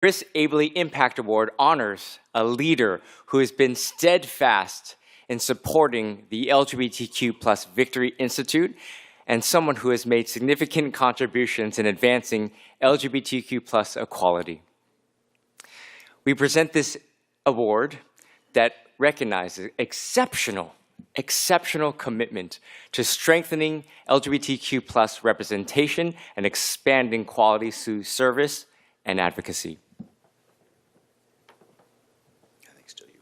Chris Abele Impact Award honors a leader who has been steadfast in supporting the LGBTQ+ Victory Institute and someone who has made significant contributions in advancing LGBTQ+ equality. We present this award that recognizes exceptional commitment to strengthening LGBTQ+ representation and expanding quality through service and advocacy. I think still you.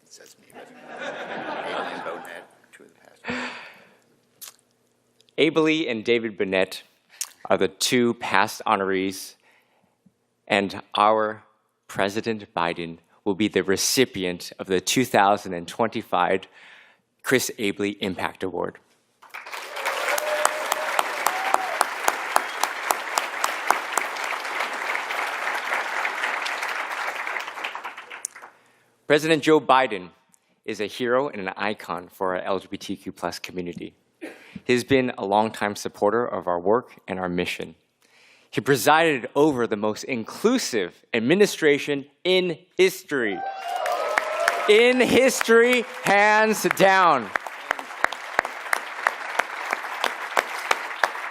It says me. And Bonnet, two of the past. Abele and David Bonnet are the two past honorees, and our President Biden will be the recipient of the 2025 Chris Abele Impact Award. President Joe Biden is a hero and an icon for our LGBTQ+ community. He has been a longtime supporter of our work and our mission. He presided over the most inclusive administration in history. In history, hands down.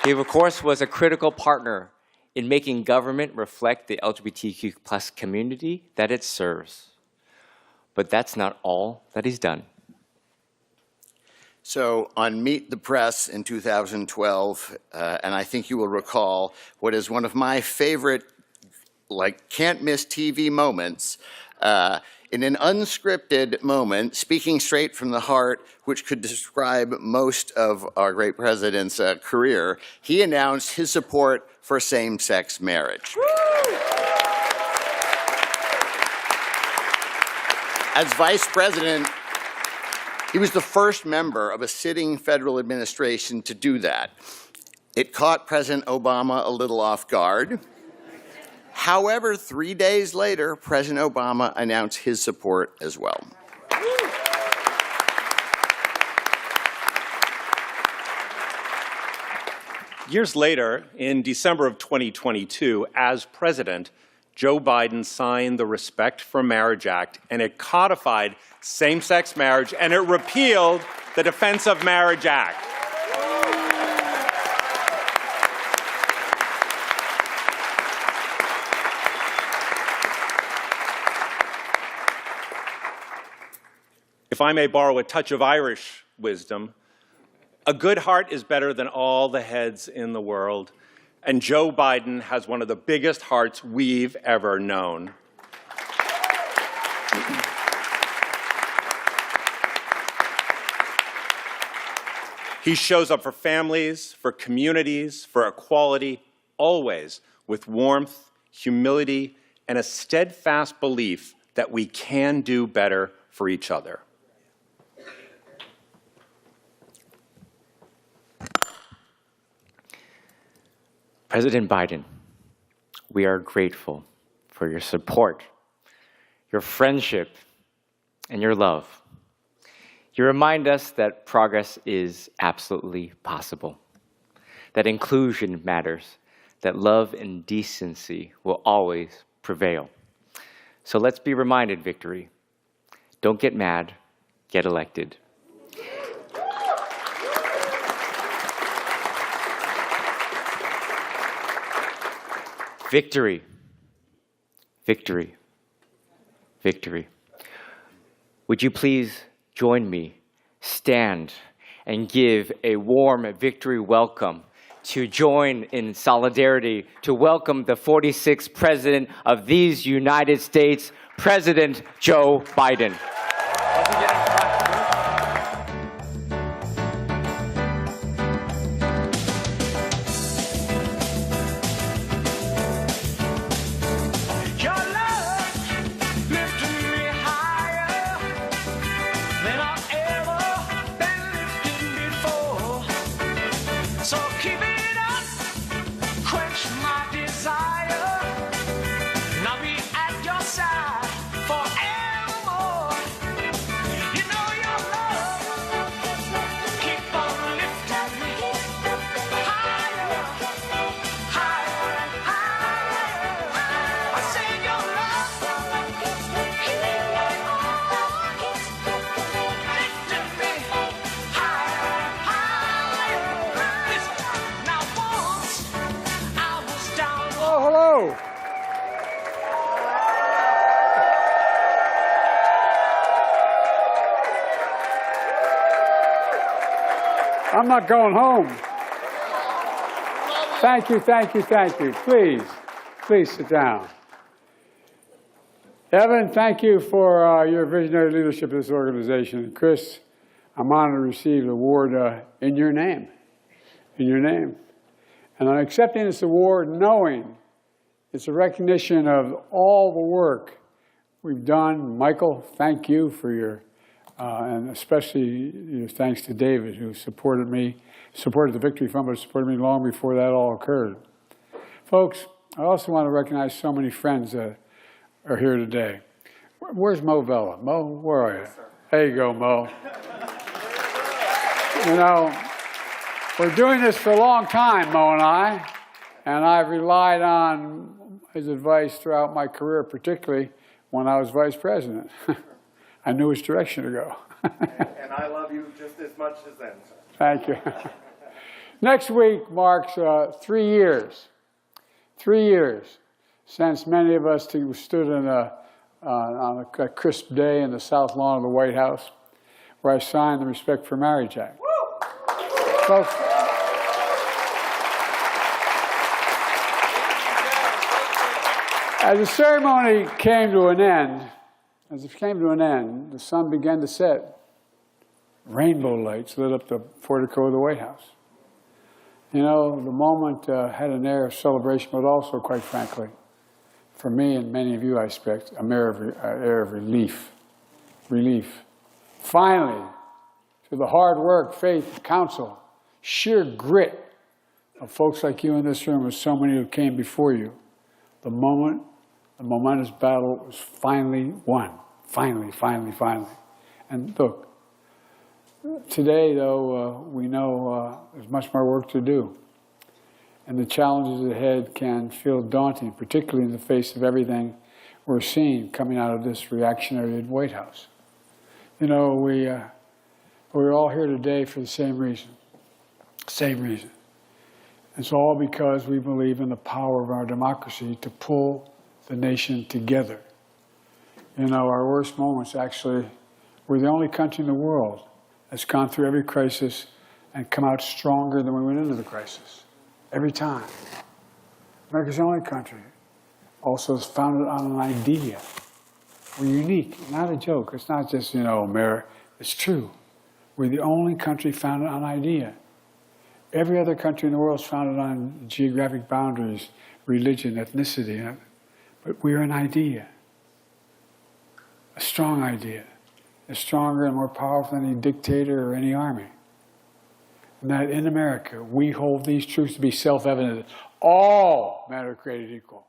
He, of course, was a critical partner in making government reflect the LGBTQ+ community that it serves. But that's not all that he's done. So on Meet the Press in 2012, and I think you will recall what is one of my favorite, can't miss TV moments, in an unscripted moment, speaking straight from the heart, which could describe most of our great president's career, he announced his support for same-sex marriage. Woo! As vice president, he was the first member of a sitting federal administration to do that. It caught President Obama a little off guard. However, 3 days later, President Obama announced his support as well. Years later, in December of 2022, as president, Joe Biden signed the Respect for Marriage Act, and it codified same-sex marriage, and it repealed the Defense of Marriage Act. If I may borrow a touch of Irish wisdom, a good heart is better than all the heads in the world. And Joe Biden has one of the biggest hearts we've ever known. He shows up for families, for communities, for equality, always with warmth, humility, and a steadfast belief that we can do better for each other. President Biden, we are grateful for your support, your friendship, and your love. You remind us that progress is absolutely possible, that inclusion matters, that love and decency will always prevail. So let's be reminded, Victory. Don't get mad, get elected. Victory, victory, victory. Would you please join me, stand, and give a warm victory welcome to join in solidarity to welcome the 46th President of these United States, President Joe Biden. I'll be at your side forevermore. You I'm not going home. Thank you, thank you, thank you. Please sit down. Evan, thank you for your visionary leadership of this organization. And Chris, I'm honored to receive the award in your name. In your name. And I'm accepting this award knowing it's a recognition of all the work we've done. Michael, thank you for your, and especially your thanks to David, who supported the Victory Fund, but supported me long before that all occurred. Folks, I also want to recognize so many friends that are here today. Where's Mo Vella? Mo, where are you? There you go, Mo. You know, we're doing this for a long time, Mo and I've relied on his advice throughout my career, particularly when I was vice president. I knew which direction to go. And I love you just as much as them, sir. Thank you. Next week marks 3 years. 3 years since many of us stood on a crisp day in the South Lawn of the White House, where I signed the Respect for Marriage Act. Folks, as the ceremony came to an end, the sun began to set. Rainbow lights lit up the portico of the White House. You know, the moment had an air of celebration, but also, quite frankly, for me and many of you, I expect, an air of relief. Relief. Finally, through the hard work, faith, counsel, sheer grit of folks like you in this room, and so many who came before you, the momentous battle was finally won. Finally. And look, today, though, we know there's much more work to do. And the challenges ahead can feel daunting, particularly in the face of everything we're seeing coming out of this reactionary White House. You know, we're all here today for the same reason. Same reason. It's all because we believe in the power of our democracy to pull the nation together. You know, our worst moments, actually, we're the only country in the world that's gone through every crisis and come out stronger than we went into the crisis. Every time. America's the only country. Also is founded on an idea. We're unique, not a joke. It's not just, you know, America. It's true. We're the only country founded on idea. Every other country in the world is founded on geographic boundaries, religion, ethnicity. But we're an idea. A strong idea. It's stronger and more powerful than any dictator or any army. And that in America, we hold these truths to be self-evident. All men are created equal.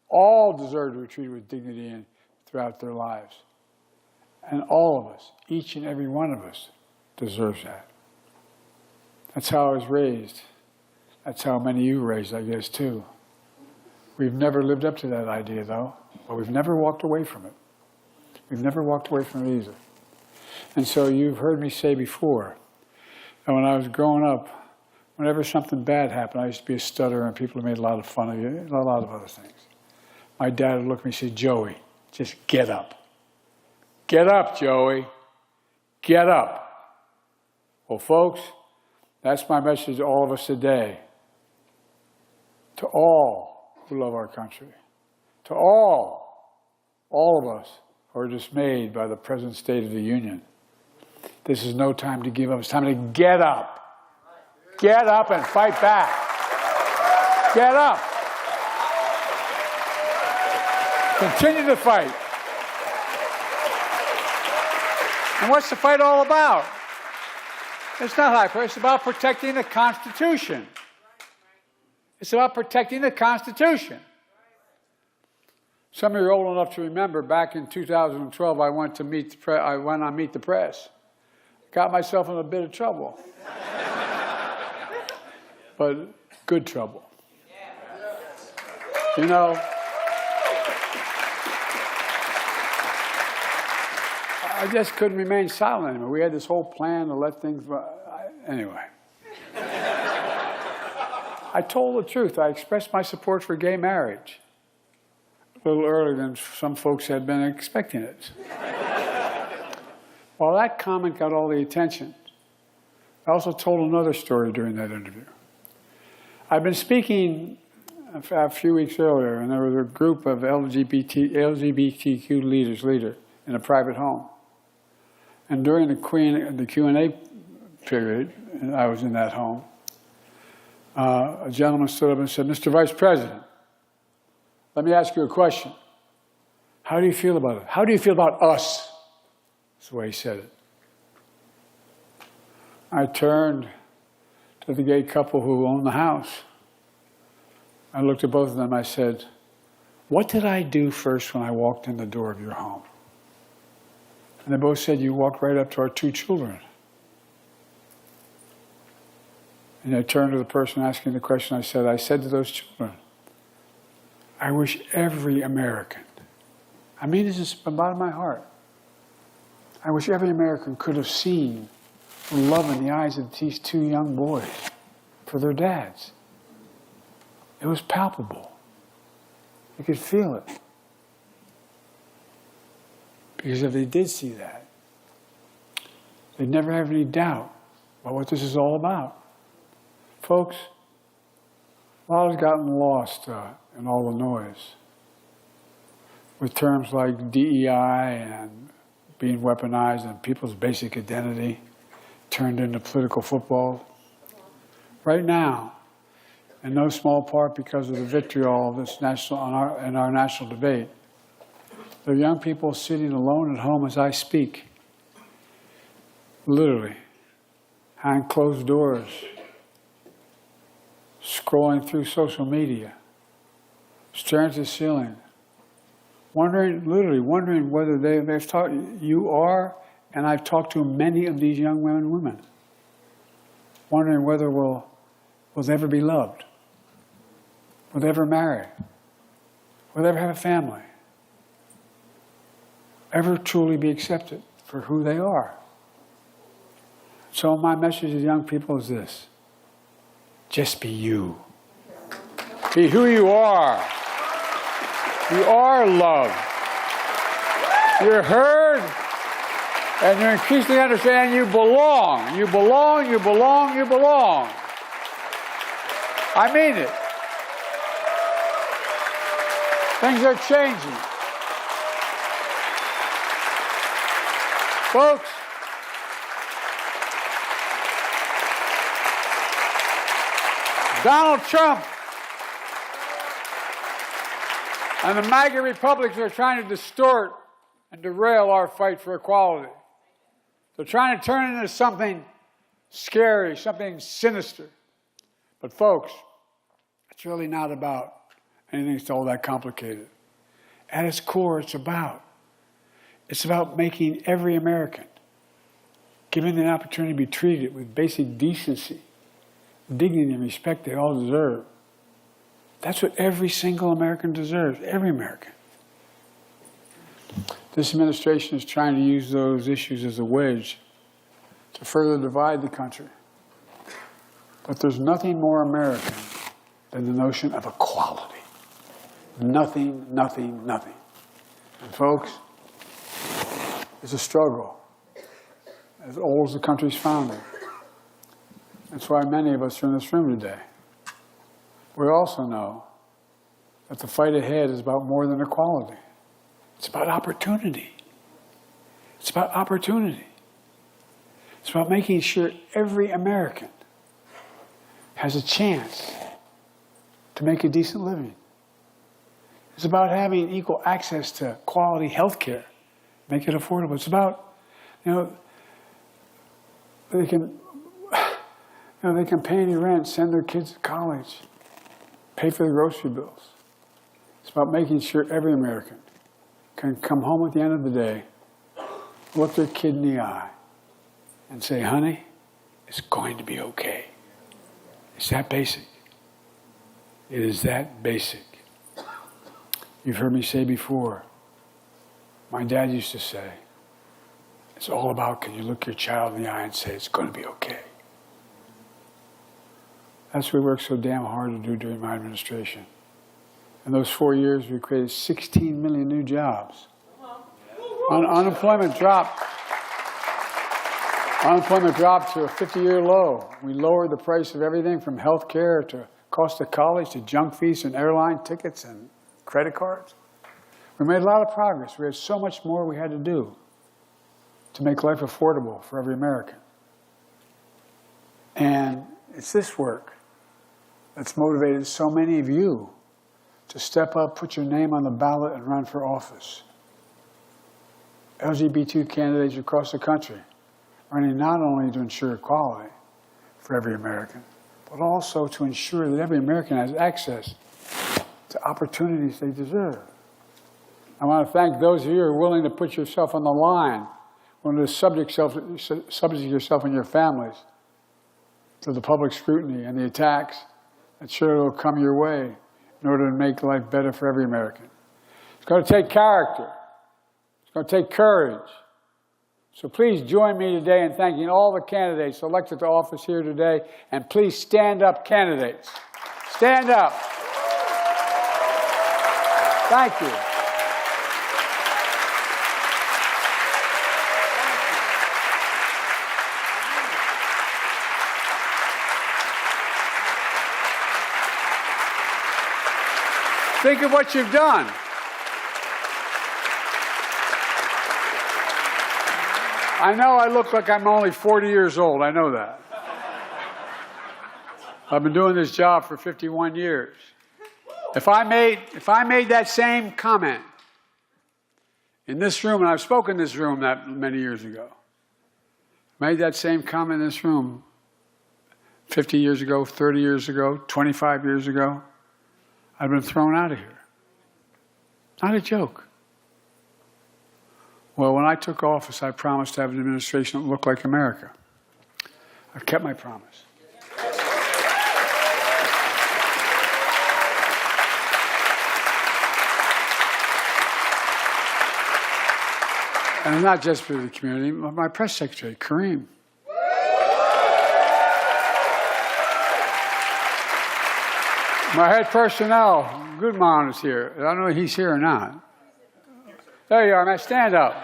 All deserve to be treated with dignity and throughout their lives. And all of us, each and every one of us, deserves that. That's how I was raised. That's how many of you were raised, I guess, too. We've never lived up to that idea, though. But we've never walked away from it. We've never walked away from it either. And so you've heard me say before, that when I was growing up, whenever something bad happened, I used to be a stutterer and people made a lot of fun of you, a lot of other things. My dad would look at me and say, Joey, just get up. Get up, Joey. Get up. Well, folks, that's my message to all of us today. To all who love our country. To all of us who are dismayed by the present state of the Union. This is no time to give up. It's time to get up. Get up and fight back. Get up. Continue to fight. And what's the fight all about? It's not high praise. It's about protecting the Constitution. It's about protecting the Constitution. Some of you are old enough to remember back in 2012, I went on Meet the Press. Got myself in a bit of trouble. But good trouble. You know, I just couldn't remain silent anymore. We had this whole plan to let things... Anyway. I told the truth. I expressed my support for gay marriage. A little earlier than some folks had been expecting it. Well, that comment got all the attention. I also told another story during that interview. I've been speaking a few weeks earlier, and there was a group of LGBTQ leaders in a private home. And during the Q&A period, and I was in that home, a gentleman stood up and said, "Mr. Vice President, let me ask you a question. How do you feel about it? How do you feel about us?" That's the way he said it. I turned to the gay couple who owned the house. I looked at both of them. I said, "What did I do first when I walked in the door of your home?" And they both said, "You walked right up to our 2 children." And I turned to the person asking the question. I said to those children, "I wish every American," I mean this from the bottom of my heart, "I wish every American could have seen the love in the eyes of these 2 young boys for their dads. It was palpable. You could feel it. Because if they did see that, they'd never have any doubt about what this is all about." Folks, a lot has gotten lost in all the noise with terms like DEI and being weaponized and people's basic identity turned into political football. Right now, in no small part because of the vitriol of this in our national debate, there are young people sitting alone at home as I speak, literally, behind closed doors, scrolling through social media, staring at the ceiling, literally wondering whether they've talked, you are, and I've talked to many of these young men and women, wondering whether we'll ever be loved, will they ever marry, will they ever have a family, ever truly be accepted for who they are. So my message to young people is this: just be you. Be who you are. You are loved. You're heard, and you increasingly understand you belong. You belong, you belong, you belong. I mean it. Things are changing. Folks, Donald Trump and the MAGA Republicans are trying to distort and derail our fight for equality. They're trying to turn it into something scary, something sinister. But folks, it's really not about anything that's all that complicated. At its core, it's about making every American, given the opportunity to be treated with basic decency, dignity, and respect they all deserve. That's what every single American deserves, every American. This administration is trying to use those issues as a wedge to further divide the country. But there's nothing more American than the notion of equality. Nothing, nothing, nothing. And folks, it's a struggle as old as the country's founding. That's why many of us are in this room today. We also know that the fight ahead is about more than equality. It's about opportunity. It's about opportunity. It's about making sure every American has a chance to make a decent living. It's about having equal access to quality health care, make it affordable. It's about, they can pay any rent, send their kids to college, pay for the grocery bills. It's about making sure every American can come home at the end of the day, look their kid in the eye, and say, "Honey, it's going to be okay." It's that basic. It is that basic. You've heard me say before, my dad used to say, it's all about, can you look your child in the eye and say, "It's going to be okay." That's what we worked so damn hard to do during my administration. In those 4 years, we created 16 million new jobs. Unemployment dropped Unemployment dropped to a 50-year low. We lowered the price of everything from health care to cost of college to junk fees and airline tickets and credit cards. We made a lot of progress. We had so much more we had to do to make life affordable for every American. And it's this work that's motivated so many of you to step up, put your name on the ballot, and run for office. LGBTQ candidates across the country running not only to ensure equality for every American, but also to ensure that every American has access to opportunities they deserve. I want to thank those of you who are willing to put yourself on the line, willing to subject yourself and your families to the public scrutiny and the attacks that sure will come your way in order to make life better for every American. It's going to take character. It's going to take courage. So please join me today in thanking all the candidates elected to office here today. And please stand up, candidates. Stand up. Thank you. Think of what you've done. I know I look like I'm only 40 years old. I know that. I've been doing this job for 51 years. If I made that same comment in this room, and I've spoken in this room that many years ago, made that same comment in this room 50 years ago, 30 years ago, 25 years ago, I've been thrown out of here. Not a joke. Well, when I took office, I promised to have an administration that looked like America. I've kept my promise. And not just for the community, my press secretary, Kareem. My head personnel, Goodman, is here. I don't know if he's here or not. There you are, man. Stand up.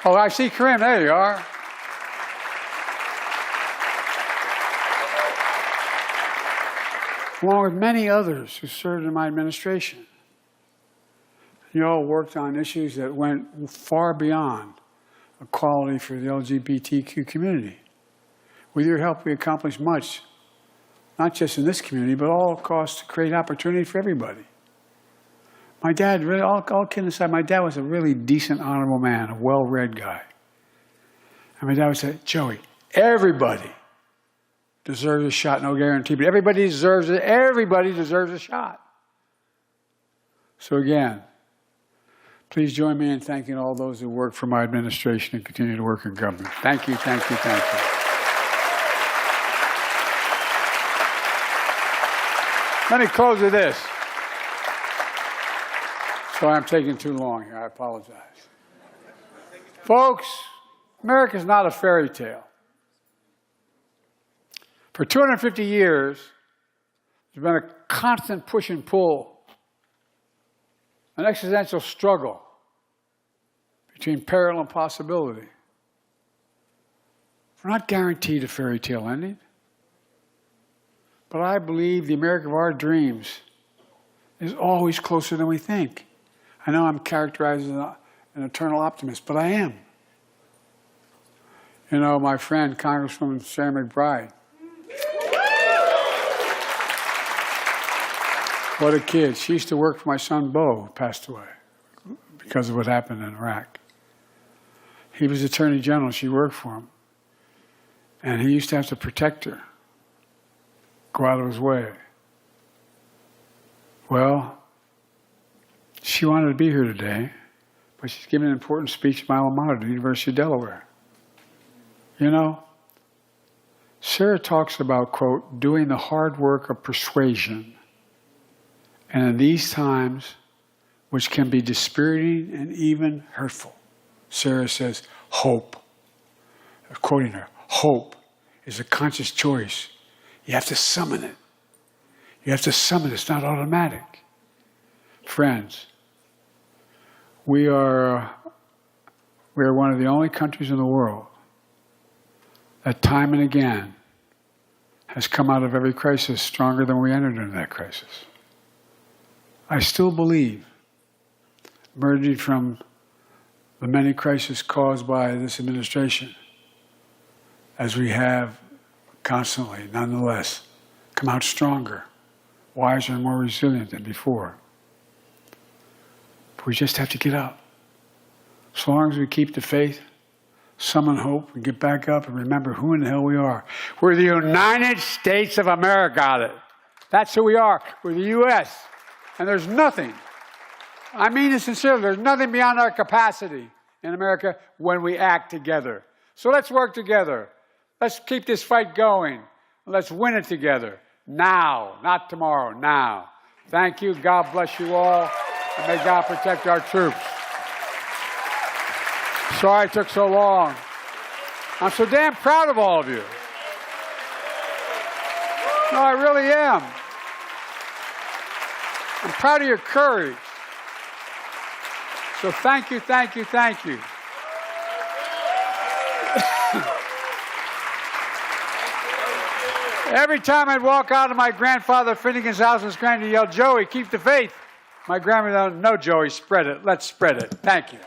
Oh, I see Kareem. There you are. Along with many others who served in my administration. You all worked on issues that went far beyond equality for the LGBTQ community. With your help, we accomplished much, not just in this community, but all across to create opportunity for everybody. My dad, really, all kidding aside, my dad was a really decent, honorable man, a well-read guy. And my dad would say, Joey, everybody deserves a shot, no guarantee, but everybody deserves it. Everybody deserves a shot. So again, please join me in thanking all those who work for my administration and continue to work in government. Thank you, thank you, thank you. Let me close with this. So I'm taking too long here. I apologize. Folks, America's not a fairy tale. For 250 years, there's been a constant push and pull, an existential struggle between peril and possibility. We're not guaranteed a fairy tale ending. But I believe the America of our dreams is always closer than we think. I know I'm characterized as an eternal optimist, but I am. You know, my friend, Congresswoman Sarah McBride. What a kid. She used to work for my son, Bo, who passed away because of what happened in Iraq. He was Attorney General. She worked for him. And he used to have to protect her, go out of his way. Well, she wanted to be here today, but she's giving an important speech at my alma mater, the University of Delaware. You know, Sarah talks about, quote, doing the hard work of persuasion. And in these times, which can be dispiriting and even hurtful, Sarah says, hope. Quoting her, hope is a conscious choice. You have to summon it. You have to summon it. It's not automatic. Friends, we are one of the only countries in the world that time and again has come out of every crisis stronger than we entered into that crisis. I still believe, emerging from the many crises caused by this administration, as we have constantly, nonetheless, come out stronger, wiser, and more resilient than before. But we just have to get up. So long as we keep the faith, summon hope, and get back up and remember who in the hell we are. We're the United States of America. That's who we are. We're the U.S. And there's nothing, I mean it sincerely, there's nothing beyond our capacity in America when we act together. So let's work together. Let's keep this fight going. Let's win it together. Now, not tomorrow, now. Thank you. God bless you all. And may God protect our troops. Sorry it took so long. I'm so damn proud of all of you. No, I really am. I'm proud of your courage. So thank you, thank you, thank you. Every time I'd walk out of my grandfather Finnegan's house in Scranton to yell, "Joey, keep the faith." My grandmother, "No, Joey, spread it. Let's spread it." Thank you.